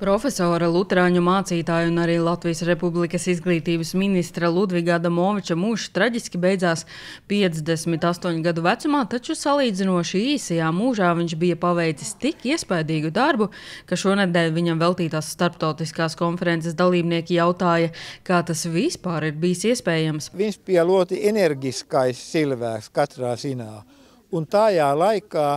Profesora, luterāņu mācītāja un arī Latvijas Republikas izglītības ministra Ludviga Adamoviča mūžs traģiski beidzās 58 gadu vecumā, taču salīdzinoši īsajā mūžā viņš bija paveicis tik iespaidīgu darbu, ka šonedēļ viņam veltītās starptautiskās konferences dalībnieki jautāja, kā tas vispār ir bijis iespējams. Viņš bija ļoti enerģiskais cilvēks katrā ziņā, un tajā laikā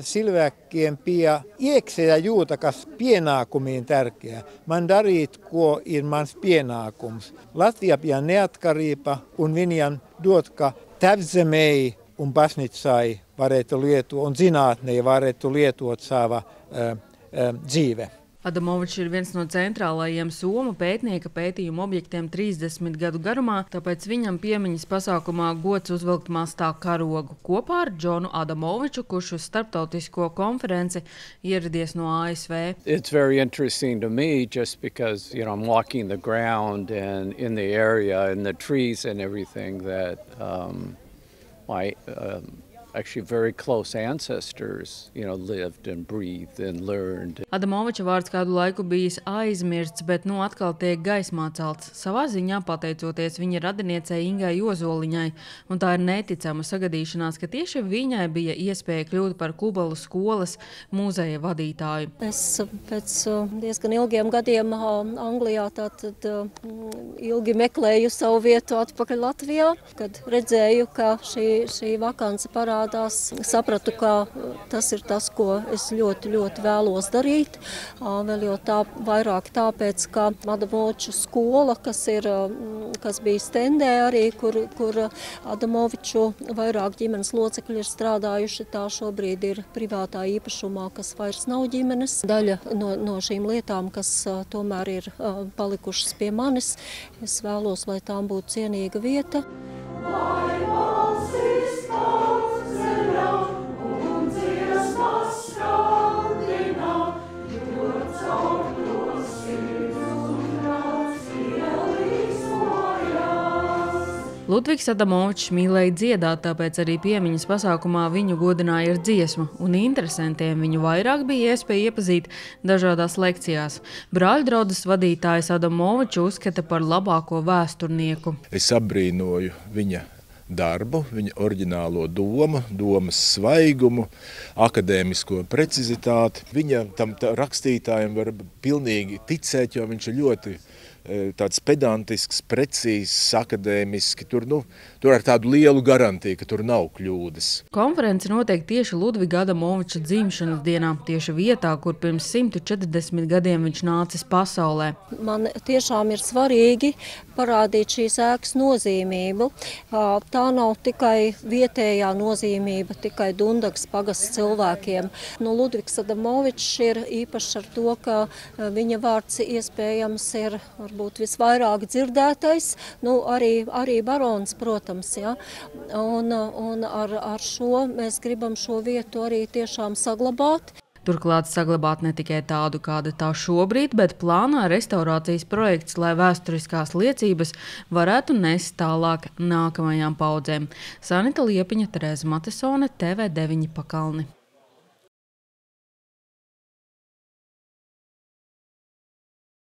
cilvēkiem bija iekšējā jūta, kas pienākumiem tärkeä. Man darīt, ko ir mans pienākums. Latvija bija neatkarība un viņiem dot, ka tēvzemei un baznīcai varētu lietot un zinātnei varētu lietot sava dzīve. Adamovičs ir viens no centrālajiem somu pētnieka pētījuma objektiem 30 gadu garumā, tāpēc viņam piemiņas pasākumā gods uzvilkt mastā karogu kopā ar Džonu Adamoviču, kurš uz starptautisko konferenci ieradies no ASV. It's very interesting to me just because, I'm walking the ground and in the area and the trees and everything that my actually very close ancestors, lived and breathed and learned. Adamoviča vārds kādu laiku bijis aizmirsts, bet atkal tiek gaismā celts. Savā ziņā pateicoties viņa radiniecei Ingai Ozoliņai, un tā ir neticama sagadīšanās, ka tieši viņai bija iespēja kļūt par Kubalu skolas muzeja vadītāju. Es pēc diezgan ilgiem gadiem Anglijā tātad ilgi meklēju savu vietu atpakaļ Latvijā, kad redzēju, ka šī vakance parādās. Sapratu, ka tas ir tas, ko es ļoti, ļoti vēlos darīt. Vēl jau vairāk tāpēc, ka Adamoviču skola, kas bija Stendē arī, kur Adamoviču vairāk ģimenes locekļi ir strādājuši, tā šobrīd ir privātā īpašumā, kas vairs nav ģimenes. Daļa no šīm lietām, kas tomēr ir palikušas pie manis, es vēlos, lai tām būtu cienīga vieta. Ludvigs Adamovičs mīlēja dziedāt, tāpēc arī piemiņas pasākumā viņu godināja ar dziesmu, un interesantiem viņu vairāk bija iespēja iepazīt dažādās lekcijās. Brāļdraudzes vadītājs Adamovičs uzskata par labāko vēsturnieku. Es apbrīnoju viņa darbu, viņa oriģinālo domas svaigumu, akadēmisko precizitāti. Viņa tam rakstītājiem var pilnīgi ticēt, jo viņš ir ļoti tāds pedantisks, precīzs, akadēmiski. Tur ar tādu lielu garantiju, ka tur nav kļūdas. Konference notiek tieši Ludviga Adamoviča dzimšanas dienā, tieši vietā, kur pirms 140 gadiem viņš nācis pasaulē. Man tiešām ir svarīgi parādīt šīs ēkas nozīmību. Tā nav tikai vietējā nozīmība, tikai Dundagas pagasts cilvēkiem. Ludvigs Adamovičs ir īpašs ar to, ka viņa vārds iespējams ir varbūt visvairāk dzirdētais, arī barons, protams, ja. Un ar šo mēs gribam šo vietu arī tiešām saglabāt. Turklāt saglabāt ne tikai tādu, kāda tā šobrīd, bet plānā restaurācijas projekts, lai vēsturiskās liecības varētu nest tālāk nākamajām paudzēm. Sanita Liepiņa, Terēza Matesone, TV9 Pakalni.